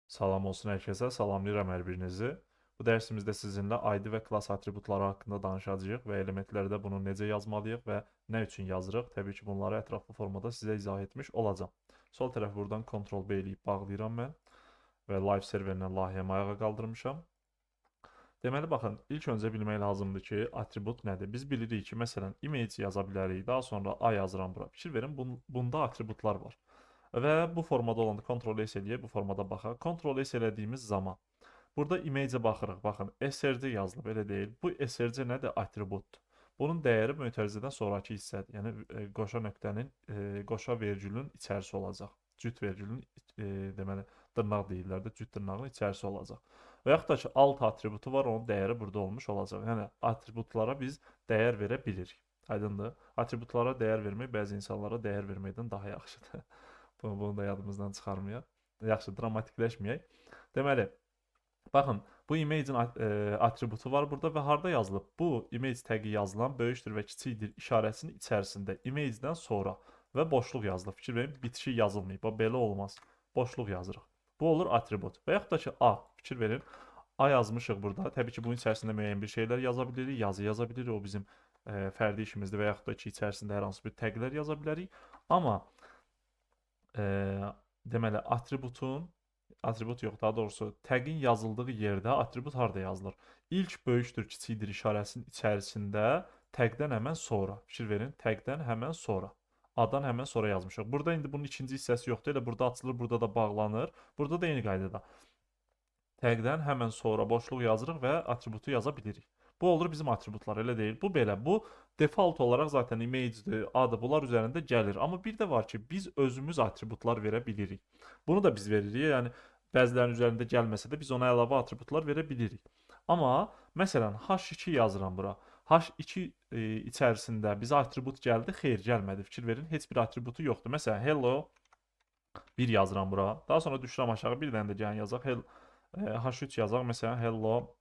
Salam olsun hər kəsə, salamlayıram hər birinizi. Bu dərsimizdə sizinlə ID və klass atributları haqqında danışacağıq və elementlərdə bunu necə yazmalıyıq və nə üçün yazırıq. Təbii ki, bunları ətraflı formada sizə izah etmiş olacağam. Sol tərəf buradan Ctrl-B eləyib bağlayıram mən və live serverindən layihəmi ayağa qaldırmışam. Deməli, baxın, ilk öncə bilmək lazımdır ki, atribut nədir? Biz bilirik ki, məsələn, image yaza bilərik, daha sonra A yazıram bura. Fikir verin, bunda atributlar var. Və bu formada olanda Ctrl-S eləyək, bu formada baxaq. Ctrl-S elədiyimiz zaman burada image-ə baxırıq. Baxın, src yazılıb, elə deyil. Bu src nədir? Atributdur. Bunun dəyəri mötərizədən sonrakı hissədir. Yəni qoşa nöqtənin, qoşa vergülün içərisi olacaq. Cüt vergülün, deməli, dırnaq deyirlər də, cüt dırnağın içərisi olacaq. Və yaxud da ki, alt atributu var, onun dəyəri burada olmuş olacaq. Yəni atributlara biz dəyər verə bilirik. Aydındır? Atributlara dəyər vermək bəzi insanlara dəyər verməkdən daha yaxşıdır. Bunu da yadımızdan çıxarmayaq. Yaxşı, dramatikləşməyək. Deməli, baxın, bu image-in atributu var burada və harda yazılıb? Bu image təqi yazılan böyükdür və kiçikdir işarəsinin içərisində image-dən sonra və boşluq yazılıb. Fikir verin, bitişik yazılmayıb. Bu belə olmaz. Boşluq yazırıq. Bu olur atribut. Və yaxud da ki, A. Fikir verin. A yazmışıq burada. Təbii ki, bunun içərisində müəyyən bir şeylər yaza bilirik, yazı yaza bilirik. O bizim fərdi işimizdir və yaxud da ki, içərisində hər hansı bir təqlər yaza bilərik. Amma deməli atribut yox, daha doğrusu təqin yazıldığı yerdə atribut harda yazılır? İlk böyükdür, kiçikdir işarəsinin içərisində təqdən həmən sonra. Fikir verin, təqdən həmən sonra. A-dan həmən sonra yazmışıq. Burada indi bunun ikinci hissəsi yoxdur. Elə burada açılır, burada da bağlanır. Burada da eyni qaydada. Təqdən həmən sonra boşluq yazırıq və atributu yaza bilirik. Bu olur bizim atributlar, elə deyil. Bu belə. Bu default olaraq zaten image-dir, adı bunlar üzərində gəlir. Amma bir də var ki, biz özümüz atributlar verə bilirik. Bunu da biz veririk. Yəni bəzilərinin üzərində gəlməsə də biz ona əlavə atributlar verə bilirik. Amma məsələn H2 yazıram bura. H2 içərisində bizə atribut gəldi, xeyr, gəlmədi. Fikir verin, heç bir atributu yoxdur. Məsələn hello 1 yazıram bura. Daha sonra düşürəm aşağı, bir dənə də gəlin yazaq. H3 yazaq, məsələn hello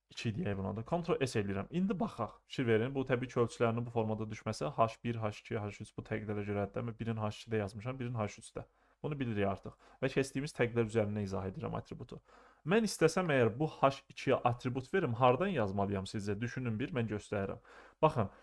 2 deyək buna da. Ctrl-S eləyirəm. İndi baxaq. Fikir verin, bu təbii ki, ölçülərinin bu formada düşməsi H1, H2, H3 bu təqlərə görədir. Mən birini H2-də yazmışam, birini H3-də. Bunu bilirik artıq. Və keçdiyimiz təqlər üzərindən izah edirəm atributu. Mən istəsəm əgər bu H2-yə atribut verim, hardan yazmalıyam sizcə? Düşünün bir, mən göstərirəm. Baxın,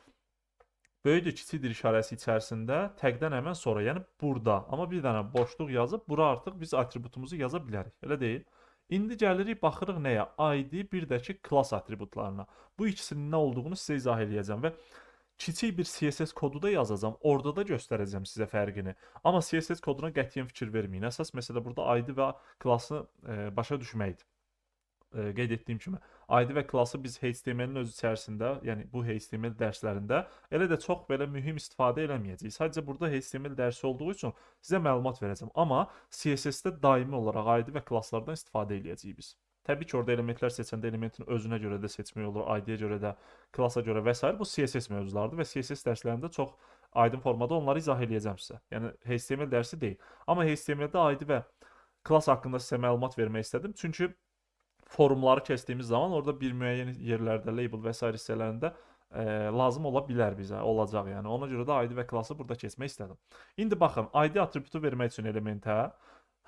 böyükdür, kiçikdir işarəsi içərisində təqdən həmən sonra, yəni burada. Amma bir dənə boşluq yazıb, bura artıq biz atributumuzu yaza bilərik. Elə deyil? İndi gəlirik, baxırıq nəyə? ID, bir də ki, klass atributlarına. Bu ikisinin nə olduğunu sizə izah eləyəcəm və kiçik bir CSS kodu da yazacağam. Orada da göstərəcəm sizə fərqini. Amma CSS koduna qətiyyən fikir verməyin. Əsas məsələ burada ID və klassı başa düşməkdir. Qeyd etdiyim kimi, ID və klassı biz HTML-in öz içərisində, yəni bu HTML dərslərində elə də çox belə mühüm istifadə eləməyəcəyik. Sadəcə burada HTML dərsi olduğu üçün sizə məlumat verəcəm. Amma CSS-də daimi olaraq ID və klasslardan istifadə eləyəcəyik biz. Təbii ki, orada elementlər seçəndə elementin özünə görə də seçmək olur, ID-yə görə də, klassa görə və s. Bu CSS mövzulardır və CSS dərslərində çox aydın formada onları izah eləyəcəm sizə. Yəni HTML dərsi deyil. Amma HTML-də ID və klass haqqında sizə məlumat vermək istədim. Çünki forumları keçdiyimiz zaman orada bir müəyyən yerlərdə label və s. hissələrində lazım ola bilər bizə, olacaq yəni. Ona görə də ID və klassı burada keçmək istədim. İndi baxın, ID atributu vermək üçün elementə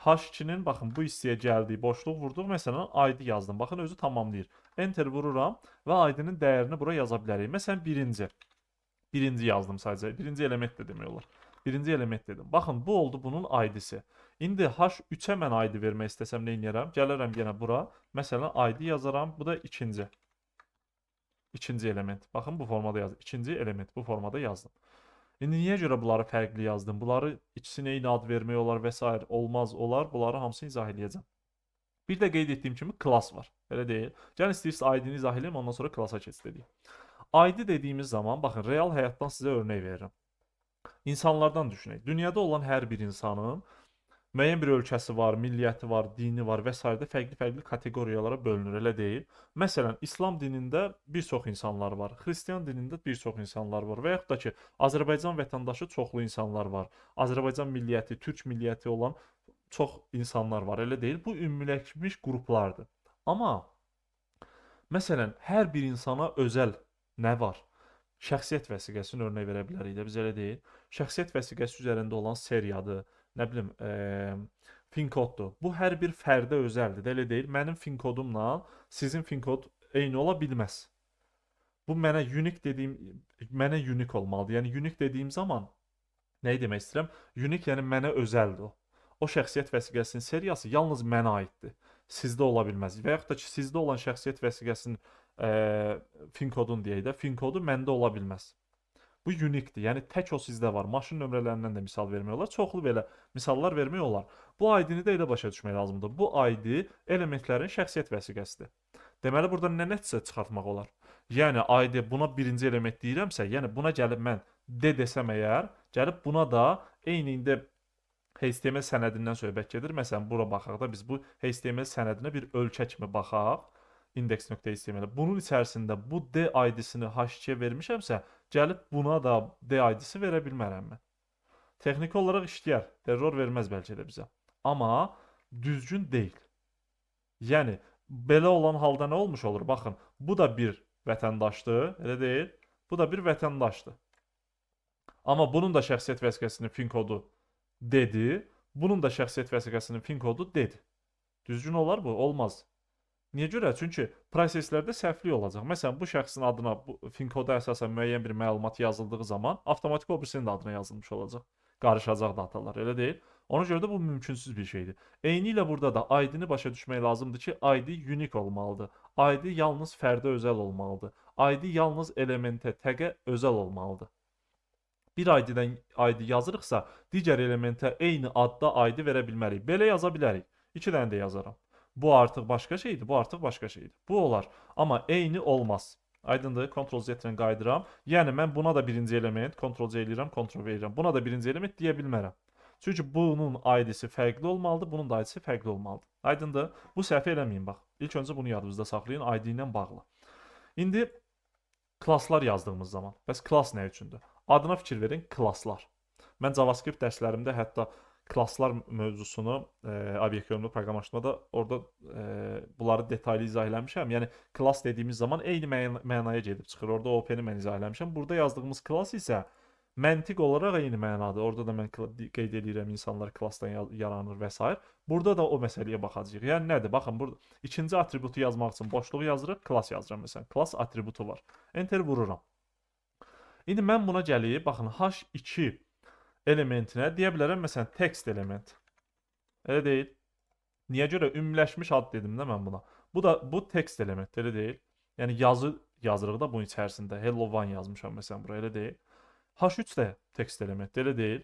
H2-nin baxın bu hissəyə gəldiyi boşluq vurduq. Məsələn, ID yazdım. Baxın özü tamamlayır. Enter vururam və ID-nin dəyərini bura yaza bilərik. Məsələn, birinci yazdım sadəcə. Birinci element də demək olar. Birinci element dedim. Baxın, bu oldu bunun ID-si. İndi H3-ə mən ID vermək istəsəm nə edərəm? Gələrəm yenə bura. Məsələn, ID yazaram. Bu da ikinci. İkinci element. Baxın, bu formada yazdım. İkinci element bu formada yazdım. İndi niyə görə bunları fərqli yazdım? Bunları ikisinə eyni ad vermək olar və s. olmaz, olar. Bunları hamısını izah eləyəcəm. Bir də qeyd etdiyim kimi klass var. Elə deyil. Gəlin istəyirsiniz ID-ni izah edeyim, ondan sonra klassa keçid edeyim. ID dediyimiz zaman, baxın, real həyatdan sizə örnek verirəm. İnsanlardan düşünək. Dünyada olan hər bir insanın müəyyən bir ölkəsi var, milliyyəti var, dini var və s. fərqli-fərqli kateqoriyalara bölünür, elə deyil. Məsələn, İslam dinində bir çox insanlar var, Xristian dinində bir çox insanlar var və yaxud da ki, Azərbaycan vətəndaşı çoxlu insanlar var. Azərbaycan milliyyəti, Türk milliyyəti olan çox insanlar var, elə deyil. Bu ümumiləşmiş qruplardır. Amma məsələn, hər bir insana özəl nə var? Şəxsiyyət vəsiqəsini örnək verə bilərik də, biz elə deyil. Şəxsiyyət vəsiqəsi üzərində olan seriyadır, nə bilim, fin koddur. Bu hər bir fərdə özəldir, elə deyil. Mənim fin kodumla sizin fin kod eyni ola bilməz. Bu mənə unique dediyim mənə unique olmalıdır. Yəni unique dediyim zaman nəyi demək istəyirəm? Unique yəni mənə özəldir o. O şəxsiyyət vəsiqəsinin seriyası yalnız mənə aiddir. Sizdə ola bilməz. Və yaxud da ki, sizdə olan şəxsiyyət vəsiqəsinin fin kodunu deyək də, fin kodu məndə ola bilməz. Bu uniquedir. Yəni tək o sizdə var. Maşın nömrələrindən də misal vermək olar. Çoxlu belə misallar vermək olar. Bu ID-ni də elə başa düşmək lazımdır. Bu ID elementlərin şəxsiyyət vəsiqəsidir. Deməli burada nə nəticə çıxartmaq olar? Yəni ID buna birinci element deyirəmsə, yəni buna gəlib mən D desəm əgər, gəlib buna da eynində HTML sənədindən söhbət gedir. Məsələn, bura baxaq da biz bu HTML sənədinə bir ölkə kimi baxaq. Index.html. Bunun içərisində bu D ID-sini H2-yə vermişəmsə, gəlib buna da D ID-si verə bilmərəm mən. Texniki olaraq işləyər. Error verməz bəlkə də bizə. Amma düzgün deyil. Yəni belə olan halda nə olmuş olur? Baxın, bu da bir vətəndaşdır, elə deyil? Bu da bir vətəndaşdır. Amma bunun da şəxsiyyət vəsiqəsinin fin kodu D-dir. Bunun da şəxsiyyət vəsiqəsinin fin kodu D-dir. Düzgün olar bu? Olmaz. Niyə görə? Çünki proseslərdə səhvlik olacaq. Məsələn, bu şəxsin adına bu fin koda əsasən müəyyən bir məlumat yazıldığı zaman avtomatik o birisinin də adına yazılmış olacaq. Qarışacaq datalar, elə deyil? Ona görə də bu mümkünsüz bir şeydir. Eyni ilə burada da ID-ni başa düşmək lazımdır ki, ID unique olmalıdır. ID yalnız fərdə özəl olmalıdır. ID yalnız elementə, təqə özəl olmalıdır. Bir ID-dən ID yazırıqsa, digər elementə eyni adda ID verə bilmərik. Belə yaza bilərik. 2 dənə də yazaram. Bu artıq başqa şeydir, bu artıq başqa şeydir. Bu olar, amma eyni olmaz. Aydındır, Ctrl-Z ilə qayıdıram. Yəni mən buna da birinci element, Ctrl-C eləyirəm, Ctrl-V eləyirəm. Buna da birinci element deyə bilmərəm. Çünki bunun ID-si fərqli olmalıdır, bunun da ID-si fərqli olmalıdır. Aydındır? Bu səhvi eləməyin bax. İlk öncə bunu yadınızda saxlayın, ID ilə bağlı. İndi klasslar yazdığımız zaman, bəs klass nə üçündür? Adına fikir verin, klasslar. Mən JavaScript dərslərimdə hətta klasslar mövzusunu obyekt yönümlü proqramlaşdırmada orada bunları detallı izah eləmişəm. Yəni klass dediyimiz zaman eyni mənaya gedib çıxır. Orada OP-ni mən izah eləmişəm. Burada yazdığımız klass isə məntiq olaraq eyni mənadır. Orada da mən qeyd edirəm insanlar klassdan yaranır və s. Burada da o məsələyə baxacağıq. Yəni nədir? Baxın, burada ikinci atributu yazmaq üçün boşluğu yazırıq, klass yazıram məsələn. Klass atributu var. Enter vururam. İndi mən buna gəlib, baxın, H2 elementinə deyə bilərəm, məsələn, text element. Elə deyil. Niyə görə? Ümumiləşmiş ad dedim də mən buna. Bu text element, elə deyil. Yəni yazı yazırıq da bunun içərisində. Hello one yazmışam məsələn bura, elə deyil. H3 də text element, elə deyil.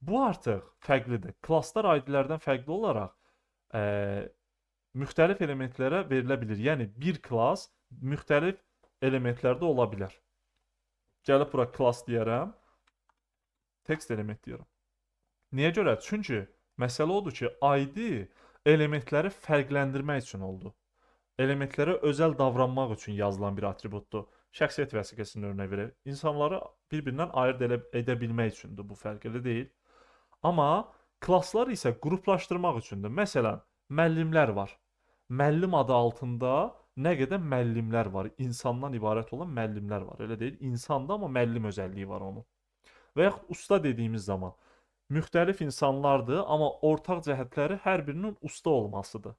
Bu artıq fərqlidir. Klasslar ID-lərdən fərqli olaraq müxtəlif elementlərə verilə bilir. Yəni bir klass müxtəlif elementlərdə ola bilər. Gəlib bura klass deyərəm. Text element deyirəm. Niyə görə? Çünki məsələ odur ki, ID elementləri fərqləndirmək üçün oldu. Elementlərə özəl davranmaq üçün yazılan bir atributdur. Şəxsiyyət vəsiqəsinin örnək verək. İnsanları bir-birindən ayırd edə bilmək üçündür bu fərq, elə deyil. Amma klasslar isə qruplaşdırmaq üçündür. Məsələn, müəllimlər var. Müəllim adı altında nə qədər müəllimlər var. İnsandan ibarət olan müəllimlər var, elə deyil. İnsanda amma müəllim özəlliyi var onun. Və yaxud usta dediyimiz zaman müxtəlif insanlardır, amma ortaq cəhətləri hər birinin usta olmasıdır.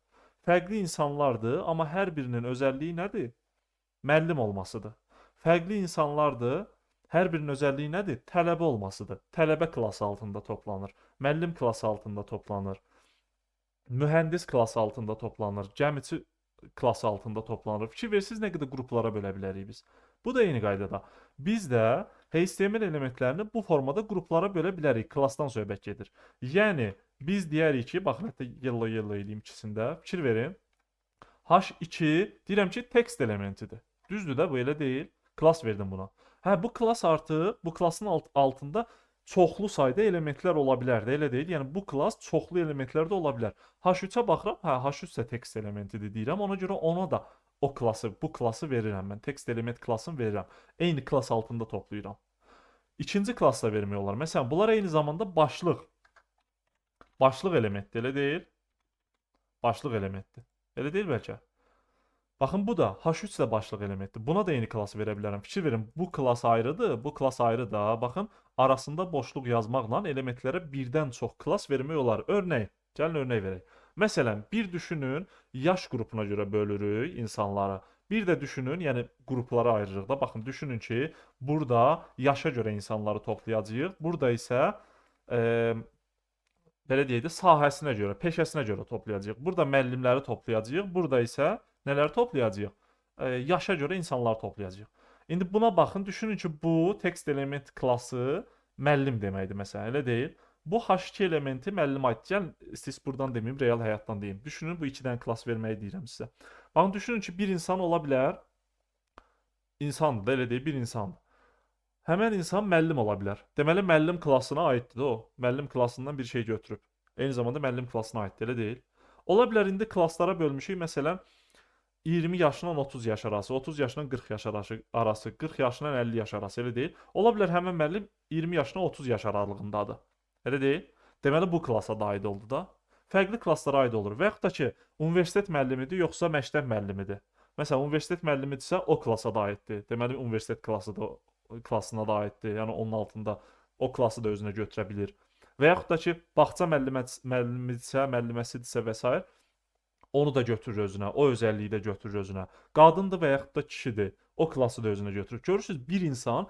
Fərqli insanlardır, amma hər birinin özəlliyi nədir? Müəllim olmasıdır. Fərqli insanlardır, hər birinin özəlliyi nədir? Tələbə olmasıdır. Tələbə klası altında toplanır. Müəllim klası altında toplanır. Mühəndis klası altında toplanır. Gəmiçi klası altında toplanır. Fikir versiniz nə qədər qruplara bölə bilərik biz. Bu da eyni qaydada. Biz də HTML elementlərini bu formada qruplara bölə bilərik. Klassdan söhbət gedir. Yəni biz deyərik ki, baxın hətta yellow eləyim ikisində. Fikir verin. H2 deyirəm ki, text elementidir. Düzdür də, bu elə deyil. Klass verdim buna. Hə, bu klass artıq bu klassın altında çoxlu sayda elementlər ola bilər də, elə deyil. Yəni bu klass çoxlu elementlər də ola bilər. H3-ə baxıram, hə, H3 isə text elementidir deyirəm. Ona görə ona da o klası, bu klası verirəm mən. Text element klassını verirəm. Eyni klass altında toplayıram. İkinci klassda vermək olar. Məsələn, bunlar eyni zamanda başlıq. Başlıq elementdir, elə deyil. Başlıq elementdir. Elə deyil bəlkə. Baxın, bu da H3 də başlıq elementdir. Buna da eyni klası verə bilərəm. Fikir verin, bu klass ayrıdır, bu klass ayrı da. Baxın, arasında boşluq yazmaqla elementlərə birdən çox klass vermək olar. Örnək, Gəlin örnək verək. Məsələn, bir düşünün, yaş qrupuna görə bölürük insanları. Bir də düşünün, yəni qruplara ayırırıq da. Baxın, düşünün ki, burada yaşa görə insanları toplayacağıq. Burada isə e, belə deyək də sahəsinə görə, peşəsinə görə toplayacağıq. Burada müəllimləri toplayacağıq. Burada isə nələri toplayacağıq? Yaşa görə insanları toplayacağıq. İndi buna baxın, düşünün ki, bu text element klassı müəllim deməkdir məsələn, elə deyil. Bu H2 elementi müəllimə aid. Gəlin, siz buradan deməyim, real həyatdan deyim. Düşünün, bu 2 dənə klass verməyi deyirəm sizə. Baxın, düşünün ki, bir insan ola bilər, insandır da, elə deyil, bir insandır. Həmən insan müəllim ola bilər. Deməli, müəllim klassına aiddir o. Müəllim klassından bir şey götürüb. Eyni zamanda müəllim klassına aiddir, elə deyil. Ola bilər indi klasslara bölmüşük. Məsələn, 20 yaşından 30 yaş arası, 30 yaşından 40 yaş arası, 40 yaşından 50 yaş arası, elə deyil. Ola bilər həmin müəllim 20 yaşından 30 yaş aralığındadır. Elə deyil. Deməli, bu klassa da aid oldu da. Fərqli klasslara aid olur. Və yaxud da ki, universitet müəllimidir, yoxsa məktəb müəllimidir. Məsələn, universitet müəllimidirsə, o klassa da aiddir. Deməli, universitet klası da klassına da aiddir. Yəni onun altında o klası da özünə götürə bilir. Və yaxud da ki, bağça müəllimidirsə, müəlliməsidirsə və s. onu da götürür özünə. O özəlliyi də götürür özünə. Qadındır və yaxud da kişidir. O klası da özünə götürür. Görürsüz, bir insan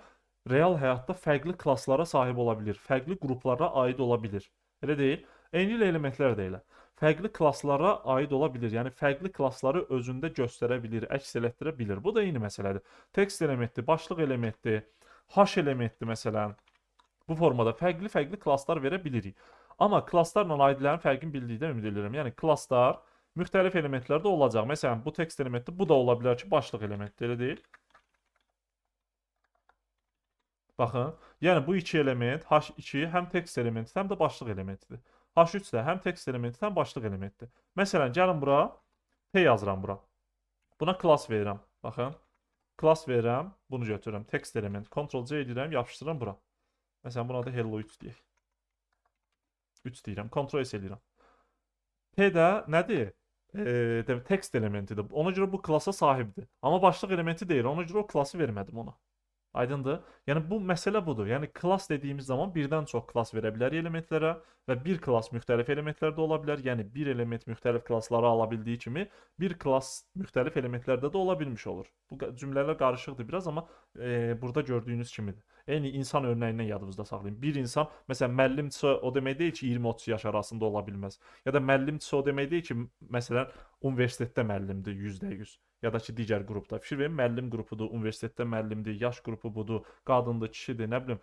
real həyatda fərqli klasslara sahib ola bilir. Fərqli qruplara aid ola bilir. Elə deyil? Eyni ilə elementlər də elə. Fərqli klasslara aid ola bilir. Yəni fərqli klassları özündə göstərə bilir, əks etdirə bilir. Bu da eyni məsələdir. Text elementi, başlıq elementi, H elementi məsələn. Bu formada fərqli klasslar verə bilirik. Amma klasslarla aidlərin fərqini bildikdə ümid edirəm. Yəni klasslar müxtəlif elementlərdə olacaq. Məsələn, bu text elementi, bu da ola bilər ki, başlıq elementi, elə deyil? Baxın, yəni bu iki element H2 həm text elementi, həm də başlıq elementidir. H3 də həm text elementi, həm başlıq elementidir. Məsələn, gəlin bura T yazıram bura. Buna class verirəm. Baxın, class verirəm, bunu götürürəm. Text element, Ctrl-C edirəm, yapışdırıram bura. Məsələn, buna da hello 3 deyək. 3 deyirəm, Ctrl-S edirəm. P də nədir? Text elementidir. Ona görə bu klassa sahibdir. Amma başlıq elementi deyil. Ona görə o klassı vermədim ona. Aydındır? Yəni bu məsələ budur. Yəni klass dediyimiz zaman birdən çox klass verə bilərik elementlərə və bir klass müxtəlif elementlərdə ola bilər. Yəni bir element müxtəlif klassları ala bildiyi kimi, bir klass müxtəlif elementlərdə də ola bilmiş olur. Bu cümlələr qarışıqdır biraz, amma burada gördüyünüz kimidir. Eyni insan örnəyindən yadınızda saxlayın. Bir insan, məsələn, müəllimdirsə o demək deyil ki, 20-30 yaş arasında ola bilməz. Ya da müəllimdirsə o demək deyil ki, məsələn, universitetdə müəllimdir %100. Ya da ki, digər qrupda. Fikir verin, müəllim qrupudur, universitetdə müəllimdir, yaş qrupu budur, qadındır, kişidir, nə bilim,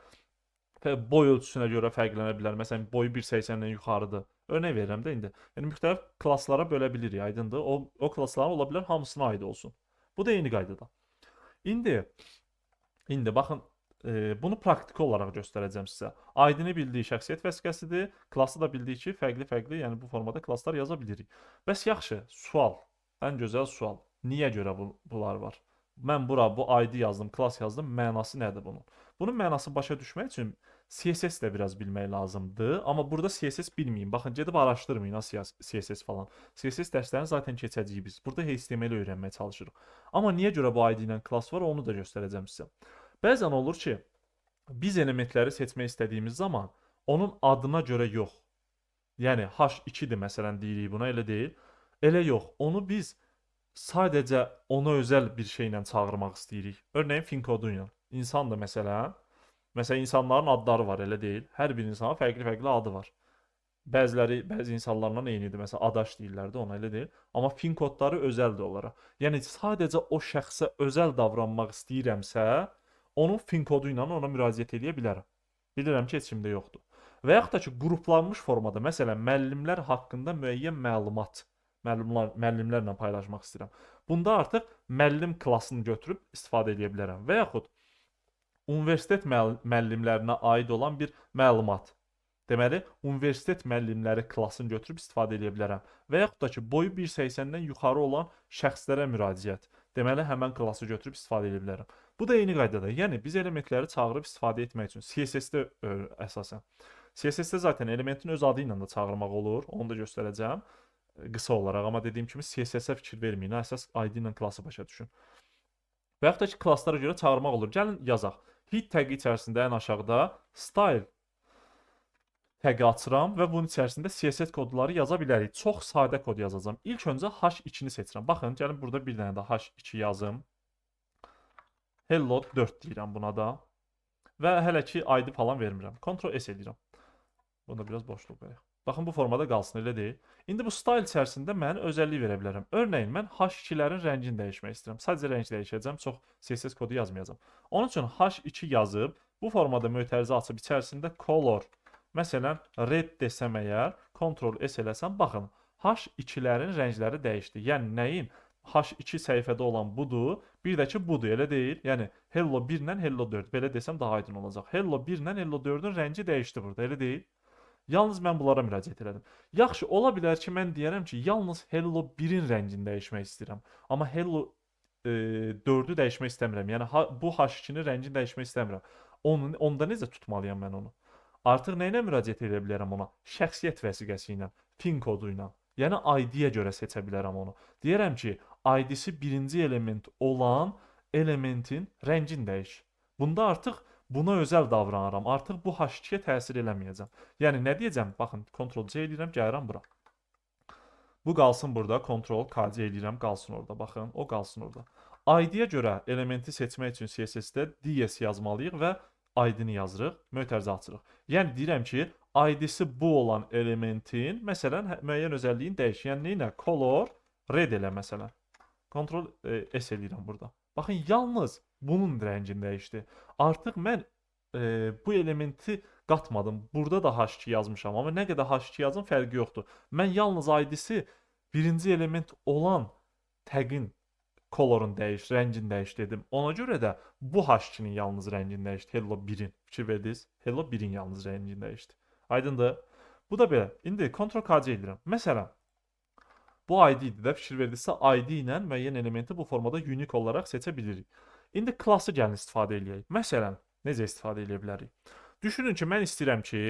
boy ölçüsünə görə fərqlənə bilər. Məsələn, boyu 1.80-dən yuxarıdır. Örnək verirəm də indi. Yəni müxtəlif klasslara bölə bilirik, aydındır? O klassların ola bilər hamısına aid olsun. Bu da eyni qaydada. İndi baxın, bunu praktiki olaraq göstərəcəm sizə. ID-ni bildiyi şəxsiyyət vəsiqəsidir. Klassı da bildiyi ki, fərqli, yəni bu formada klasslar yaza bilirik. Bəs yaxşı, sual. Ən gözəl sual. Niyə görə bunlar var? Mən bura bu ID yazdım, klass yazdım. Mənası nədir bunun? Bunun mənasını başa düşmək üçün CSS də biraz bilmək lazımdır. Amma burada CSS bilməyin. Baxın, gedib araşdırmayın CSS falan. CSS dərslərini zaten keçəcəyik biz. Burada HTML öyrənməyə çalışırıq. Amma niyə görə bu ID ilə klass var, onu da göstərəcəm sizə. Bəzən olur ki, biz elementləri seçmək istədiyimiz zaman onun adına görə yox. Yəni H2-dir məsələn deyirik buna, elə deyil. Elə yox. Onu biz sadəcə ona özəl bir şeylə çağırmaq istəyirik. Örneğin Finkodunya. İnsan da məsələn insanların adları var, elə deyil. Hər bir insana fərqli adı var. Bəzi insanlarla eynidir. Məsələn, adaş deyirlər də ona, elə deyil. Amma fin kodları özəldir onlara. Yəni sadəcə o şəxsə özəl davranmaq istəyirəmsə, onun fin kodu ilə ona müraciət edə bilərəm. Bilirəm ki, heç kimdə yoxdur. Və yaxud da ki, qruplanmış formada, məsələn, müəllimlər haqqında müəyyən məlumat müəllimlərlə paylaşmaq istəyirəm. Bunda artıq müəllim klassını götürüb istifadə edə bilərəm. Və yaxud universitet müəllimlərinə aid olan bir məlumat. Deməli, universitet müəllimləri klassını götürüb istifadə edə bilərəm. Və yaxud da ki, boyu 1.80-dən yuxarı olan şəxslərə müraciət. Deməli, həmən klassı götürüb istifadə edə bilərəm. Bu da eyni qaydada. Yəni, biz elementləri çağırıb istifadə etmək üçün CSS-də əsasən. CSS-də zaten elementin öz adı ilə də çağırmaq olur. Onu da göstərəcəm qısa olaraq. Amma dediyim kimi CSS-ə fikir verməyin. Əsas ID ilə klassı başa düşün. Və yaxud da ki, klasslara görə çağırmaq olur. Gəlin yazaq. Hit təqi içərisində ən aşağıda style təqi açıram və bunun içərisində CSS kodları yaza bilərik. Çox sadə kod yazacağam. İlk öncə H2-ni seçirəm. Baxın, gəlin burada bir dənə də H2 yazım. Hello 4 deyirəm buna da. Və hələ ki ID falan vermirəm. Ctrl S edirəm. Bunda biraz boşluq verək. Baxın, bu formada qalsın, elə deyil. İndi bu style içərisində mən özəllik verə bilərəm. Örneğin, mən H2-lərin rəngini dəyişmək istəyirəm. Sadəcə rəng dəyişəcəm, çox CSS kodu yazmayacağam. Onun üçün H2 yazıb, bu formada mötərizə açıb içərisində color, məsələn, red desəm əgər, Ctrl S eləsəm, baxın, H2-lərin rəngləri dəyişdi. Yəni, nəyin? H2 səhifədə olan budur, bir də ki, budur, elə deyil. Yəni, Hello 1 ilə Hello 4, belə desəm daha aydın olacaq. Hello 1 ilə Hello 4-ün rəngi dəyişdi burada, elə deyil. Yalnız mən bunlara müraciət elədim. Yaxşı, ola bilər ki, mən deyərəm ki, yalnız Hello 1-in rəngini dəyişmək istəyirəm. Amma Hello 4-ü dəyişmək istəmirəm. Yəni bu H2-nin rəngini dəyişmək istəmirəm. Onda necə tutmalıyam mən onu? Artıq nə ilə müraciət edə bilərəm ona? Şəxsiyyət vəsiqəsi ilə, PIN kodu ilə. Yəni ID-yə görə seçə bilərəm onu. Deyərəm ki, ID-si birinci element olan elementin rəngini dəyiş. Bunda artıq buna özəl davranıram. Artıq bu H2-yə təsir eləməyəcəm. Yəni nə deyəcəm? Baxın, Ctrl-C edirəm, gəlirəm bura. Bu qalsın burada, Ctrl-K-C edirəm, qalsın orada. Baxın, o qalsın orada. ID-yə görə elementi seçmək üçün CSS-də DS yazmalıyıq və ID-ni yazırıq, mötərizə açırıq. Yəni deyirəm ki, ID-si bu olan elementin, məsələn, müəyyən özəlliyin dəyiş. Yəni nə? Color red elə məsələn. Ctrl S edirəm burada. Baxın, yalnız bunun rəngini dəyişdi. Artıq mən bu elementi qatmadım. Burada da H2 yazmışam, amma nə qədər H2 yazım fərqi yoxdur. Mən yalnız ID-si birinci element olan təqin colorun dəyiş, rəngini dəyiş dedim. Ona görə də bu H2-nin yalnız rəngini dəyişdi. Hello 1-in. Fikir verdiniz? Hello 1-in yalnız rəngini dəyişdi. Aydındır? Bu da belə. İndi Ctrl-K-C edirəm. Məsələn, bu ID idi də, fikir verdinizsə, ID ilə müəyyən elementi bu formada unique olaraq seçə bilirik. İndi klası gəlin istifadə eləyək. Məsələn, necə istifadə edə bilərik? Düşünün ki, mən istəyirəm ki,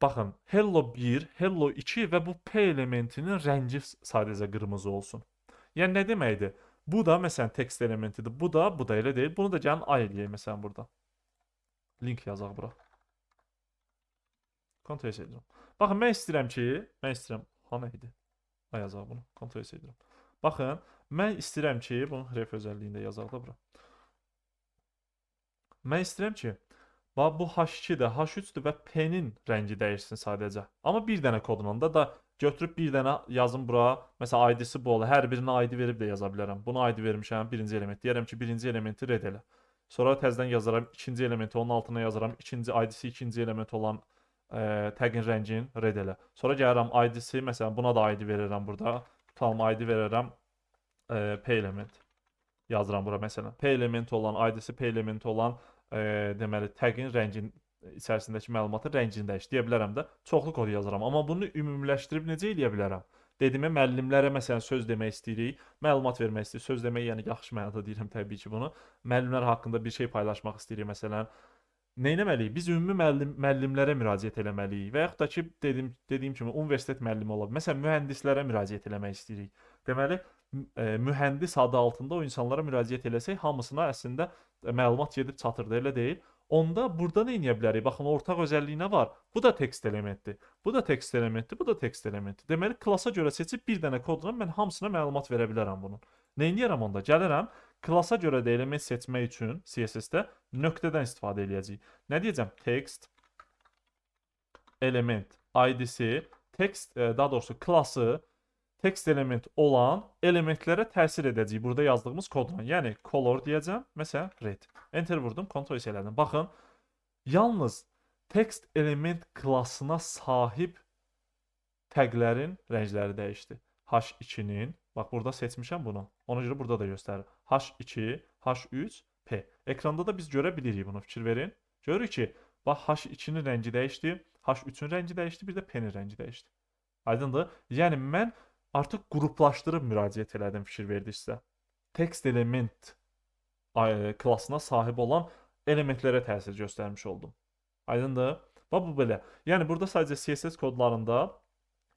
baxın, Hello 1, Hello 2 və bu P elementinin rəngi sadəcə qırmızı olsun. Yəni nə deməkdir? Bu da məsələn text elementidir. Bu da elə deyil. Bunu da gəlin ay eləyək məsələn burada. Link yazaq bura. Ctrl S edirəm. Baxın, mən istəyirəm, ha nə idi? Ay yazaq bunu. Ctrl S edirəm. Baxın, mən istəyirəm ki, bunu ref özəlliyində yazaq da bura. Mən istəyirəm ki, bax bu H2-dir, H3-dür və P-nin rəngi dəyişsin sadəcə. Amma bir dənə kodla da götürüb bir dənə yazım bura. Məsələn, ID-si bu olur. Hər birinə ID verib də yaza bilərəm. Buna ID vermişəm, birinci element. Deyərəm ki, birinci elementi red elə. Sonra təzədən yazaram, ikinci elementi onun altına yazaram. ID-si ikinci element olan təqin rəngin red elə. Sonra gəlirəm ID-si, məsələn, buna da ID verirəm burada. Tutalım ID verirəm P element. Yazıram bura məsələn. P elementi olan, ID-si P elementi olan deməli təqin rəngin içərisindəki məlumatın rəngini dəyiş deyə bilərəm də. Çoxlu kod yazıram. Amma bunu ümumiləşdirib necə edə bilərəm? Dediyimə müəllimlərə məsələn söz demək istəyirik, məlumat vermək istəyirik. Söz demək yəni yaxşı mənada deyirəm təbii ki bunu. Müəllimlər haqqında bir şey paylaşmaq istəyirik məsələn. Nə etməliyik? Biz ümumi müəllimlərə müraciət etməliyik və yaxud da ki dediyim kimi universitet müəllimi ola bilər. Məsələn, mühəndislərə müraciət etmək istəyirik. Deməli, mühəndis adı altında o insanlara müraciət eləsək, hamısına əslində məlumat gedib çatırdı, elə deyil. Onda burada nə edə bilərik? Baxın, ortaq özəlliyi nə var? Bu da text elementdir. Bu da text elementdir, bu da text elementdir. Deməli, klasa görə seçib bir dənə kodla mən hamısına məlumat verə bilərəm bunun. Nə edərəm onda? Gəlirəm, klasa görə də element seçmək üçün CSS-də nöqtədən istifadə edəcəyik. Nə deyəcəm? Text element ID-si, text, daha doğrusu klası text element olan elementlərə təsir edəcək burada yazdığımız kodla. Yəni color deyəcəm, məsələn red. Enter vurdum, Ctrl S elədim. Baxın, yalnız text element klasına sahib təqlərin rəngləri dəyişdi. H2-nin, bax burada seçmişəm bunu. Ona görə burada da göstərir. H2, H3, P. Ekranda da biz görə bilirik bunu, fikir verin. Görürük ki, bax H2-nin rəngi dəyişdi, H3-ün rəngi dəyişdi, bir də P-nin rəngi dəyişdi. Aydındır? Yəni mən artıq qruplaşdırıb müraciət elədim, fikir verdinizsə. Text element klasına sahib olan elementlərə təsir göstərmiş oldum. Aydındır? Bax bu belə. Yəni burada sadəcə CSS kodlarında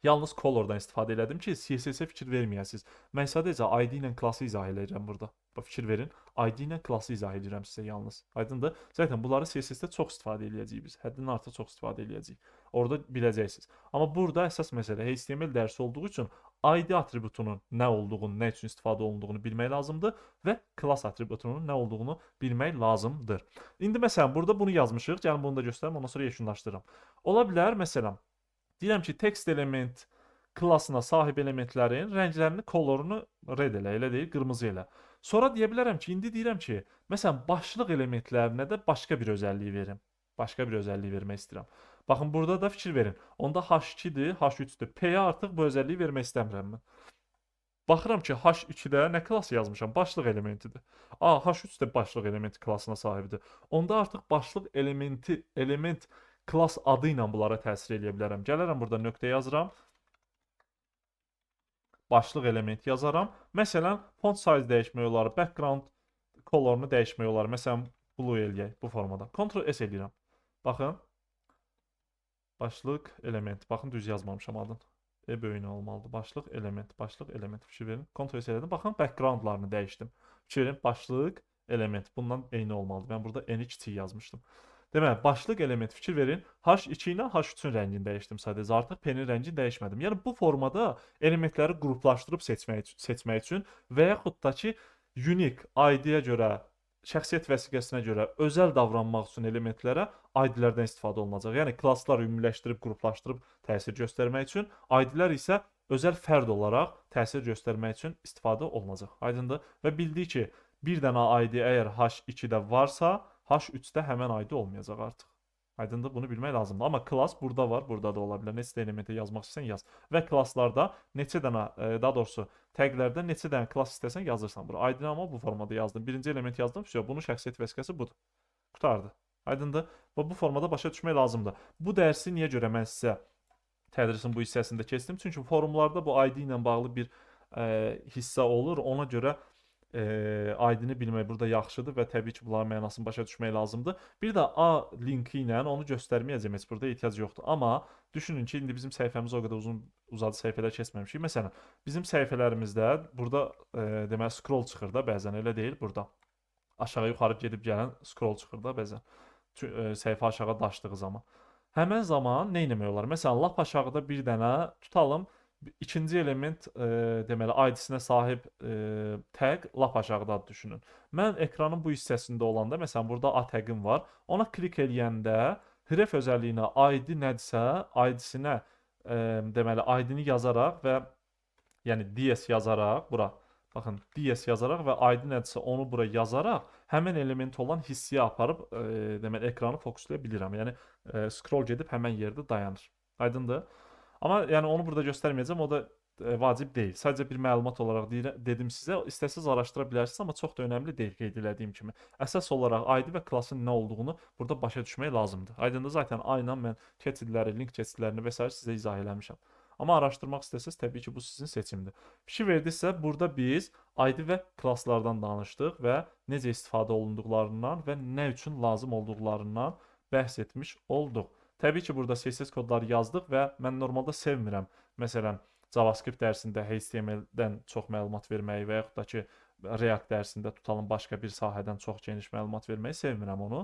Yalnız colordan istifadə elədim ki, CSS-ə fikir verməyəsiniz. Mən sadəcə ID ilə klası izah edirəm burada. Bax, fikir verin. ID ilə klası izah edirəm sizə yalnız. Aydındır? Zaten bunları CSS-də çox istifadə eləyəcəyik biz. Həddindən artıq çox istifadə eləyəcəyik. Orada biləcəksiniz. Amma burada əsas məsələ HTML dərsi olduğu üçün ID atributunun nə olduğunu, nə üçün istifadə olunduğunu bilmək lazımdır və class atributunun nə olduğunu bilmək lazımdır. İndi məsələn burada bunu yazmışıq. Gəlin bunu da göstərim, ondan sonra yekunlaşdırıram. Ola bilər məsələn deyirəm ki, text element klassına sahib elementlərin rənglərini, kolorunu red elə, elə deyil, qırmızı elə. Sonra deyə bilərəm ki, indi deyirəm ki, məsələn, başlıq elementlərinə də başqa bir özəllik verim. Başqa bir özəllik vermək istəyirəm. Baxın, burada da fikir verin. Onda H2-dir, H3-dür. P-yə artıq bu özəlliyi vermək istəmirəm mən. Baxıram ki, H2-də nə klass yazmışam? Başlıq elementidir. H3 də başlıq elementi klassına sahibdir. Onda artıq başlıq element klass adı ilə bunlara təsir edə bilərəm. Gələrəm burada nöqtə yazıram. Başlıq element yazaram. Məsələn, font size dəyişmək olar, background colorunu dəyişmək olar. Məsələn, blue eləyək bu formada. Ctrl S eləyirəm. Baxın. Başlıq element. Baxın, düz yazmamışam adını. Böyük olmalıdır. Başlıq element. Fikir verin. Ctrl S elədim. Baxın, backgroundlarını dəyişdim. Fikir verin, başlıq element. Bundan eyni olmalıdır. Mən burada N kiçik yazmışdım. Deməli, başlıq element fikir verin. H2 ilə H3-ün rəngini dəyişdim sadəcə. Artıq P-nin rəngini dəyişmədim. Yəni bu formada elementləri qruplaşdırıb seçmək üçün və yaxud da ki, unique ID-yə görə, şəxsiyyət vəsiqəsinə görə özəl davranmaq üçün elementlərə ID-lərdən istifadə olunacaq. Yəni klasslar ümumiləşdirib, qruplaşdırıb təsir göstərmək üçün, ID-lər isə özəl fərd olaraq təsir göstərmək üçün istifadə olunacaq. Aydındır? Və bildik ki, bir dənə ID əgər H2-də varsa, H3-də həmən ID olmayacaq artıq. Aydındır? Bunu bilmək lazımdır. Amma class burada var, burada da ola bilər. Neçə elementi yazmaq istəsən yaz. Və klasslarda neçə dənə, daha doğrusu təqlərdə neçə dənə klass istəsən yazırsan bura. ID-ni amma bu formada yazdım. Birinci element yazdım. Bunun şəxsiyyət vəsiqəsi budur. Qurtardı. Aydındır? Və bu formada başa düşmək lazımdır. Bu dərsi niyə görə mən sizə tədrisin bu hissəsində keçdim? Çünki forumlarda bu ID ilə bağlı bir hissə olur. Ona görə ID-ni bilmək burada yaxşıdır və təbii ki, bunların mənasını başa düşmək lazımdır. Bir də A linki ilə onu göstərməyəcəm, heç burada ehtiyac yoxdur. Amma düşünün ki, indi bizim səhifəmiz o qədər uzadı səhifələr keçməmişik. Məsələn, bizim səhifələrimizdə burada deməli scroll çıxır da bəzən, elə deyil burada. Aşağı yuxarı gedib gələn scroll çıxır da bəzən. Səhifə aşağı daşdığı zaman. Həmən zaman nə etmək olar? Məsələn, lap aşağıda bir dənə tutalım. İkinci element deməli ID-sinə sahib tag lap aşağıdadır düşünün. Mən ekranın bu hissəsində olanda, məsələn, burada A tagim var. Ona klik eləyəndə href özəlliyinə ID nədirsə, ID-sinə deməli ID-ni yazaraq və yəni DS yazaraq bura baxın, DS yazaraq və ID nədirsə onu bura yazaraq həmin element olan hissəyə aparıb deməli ekranı fokuslaya bilirəm. Yəni scroll gedib həmin yerdə dayanır. Aydındır? Amma yəni onu burada göstərməyəcəm, o da vacib deyil. Sadəcə bir məlumat olaraq dedim sizə. İstəsəz araşdıra bilərsiniz, amma çox da önəmli deyil qeyd etdiyim kimi. Əsas olaraq ID və klassın nə olduğunu burada başa düşmək lazımdır. Aydındır, zaten A ilə mən keçidləri, link keçidlərini və s. sizə izah eləmişəm. Amma araşdırmaq istəsəz, təbii ki, bu sizin seçimdir. Fikir verdinizsə, burada biz ID və klasslardan danışdıq və necə istifadə olunduqlarından və nə üçün lazım olduqlarından bəhs etmiş olduq. Təbii ki, burada CSS kodları yazdıq və mən normalda sevmirəm. Məsələn, JavaScript dərsində HTML-dən çox məlumat verməyi və yaxud da ki, React dərsində tutalım başqa bir sahədən çox geniş məlumat verməyi sevmirəm onu.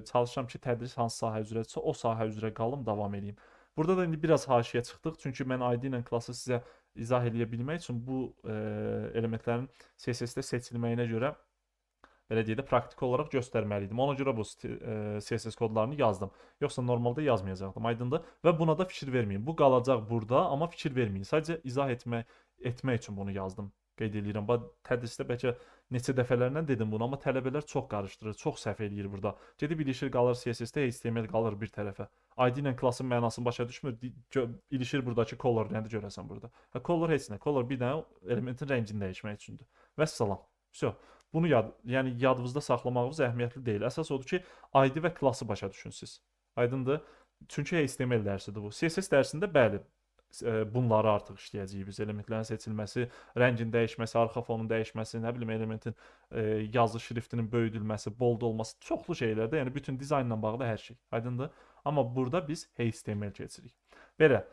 Çalışıram ki, tədris hansı sahə üzrədirsə, o sahə üzrə qalım, davam edeyim. Burada da indi biraz haşiyə çıxdıq, çünki mən ID ilə klası sizə izah edə bilmək üçün bu elementlərin CSS-də seçilməyinə görə belə deyək də praktik olaraq göstərməliydim. Ona görə bu CSS kodlarını yazdım. Yoxsa normalda yazmayacaqdım. Aydındır? Və buna da fikir verməyin. Bu qalacaq burada, amma fikir verməyin. Sadəcə izah etmək üçün bunu yazdım. Qeyd edirəm. Tədrisdə bəlkə neçə dəfələrlə dedim bunu, amma tələbələr çox qarışdırır, çox səhv eləyir burada. Gedib ilişir qalır CSS-də, HTML qalır bir tərəfə. ID ilə klassın mənasını başa düşmür. İlişir buradakı color nədir görəsən burada. Color heç nə. Color bir dənə elementin rəngini dəyişmək üçündür. Vəssalam. Vəsə. Bunu yəni yadınızda saxlamağınız əhəmiyyətli deyil. Əsas odur ki, ID və klassı başa düşünsüz. Aydındır? Çünki HTML dərsidir bu. CSS dərsində bəli, bunları artıq işləyəcəyik biz. Elementlərin seçilməsi, rəngin dəyişməsi, arxa fonun dəyişməsi, nə bilim elementin yazı şriftinin böyüdülməsi, bold olması, çoxlu şeylərdə, yəni bütün dizaynla bağlı hər şey. Aydındır? Amma burada biz HTML keçirik. Belə.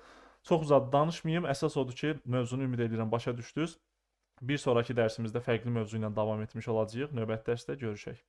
Çox uzaq danışmayım. Əsas odur ki, mövzunu ümid edirəm başa düşdünüz. Bir sonraki dərsimizdə fərqli mövzu ilə davam etmiş olacağıq. Növbəti dərsdə görüşək.